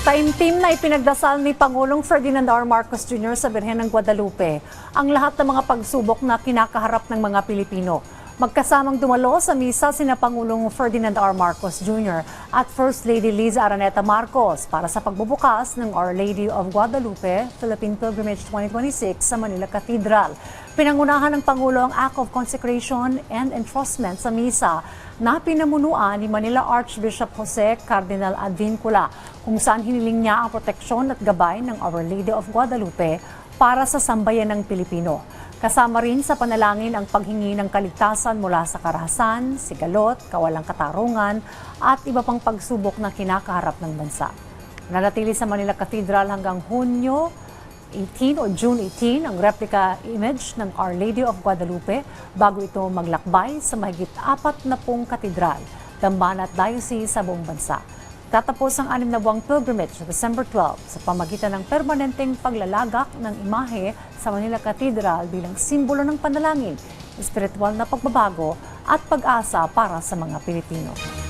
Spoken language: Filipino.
Taimtim na ipinagdasal ni Pangulong Ferdinand R. Marcos Jr. sa Birhen ng Guadalupe ang lahat ng mga pagsubok na kinakaharap ng mga Pilipino. Magkasamang dumalo sa misa sina Pangulong Ferdinand R. Marcos Jr. at First Lady Liza Araneta Marcos para sa pagbubukas ng Our Lady of Guadalupe Philippine Pilgrimage 2026 sa Manila Cathedral. Pinangunahan ng Pangulo ang Act of Consecration and Entrustment sa misa na pinamunuan ni Manila Archbishop Jose Cardinal Advincula, kung saan hiniling niya ang proteksyon at gabay ng Our Lady of Guadalupe para sa sambayan ng Pilipino. Kasama rin sa panalangin ang paghingi ng kaligtasan mula sa karahasan, sigalot, kawalang katarungan at iba pang pagsubok na kinakaharap ng bansa. Nanatili sa Manila Cathedral hanggang Hunyo 18 o June 18 ang replica image ng Our Lady of Guadalupe bago ito maglakbay sa mahigit 40 katedral, dambana at diocese sa buong bansa. Tatapos ang 6 na buwang pilgrimage sa December 12 sa pamagitan ng permanenteng paglalagak ng imahe sa Manila Cathedral bilang simbolo ng panalangin, espiritual na pagbabago at pag-asa para sa mga Pilipino.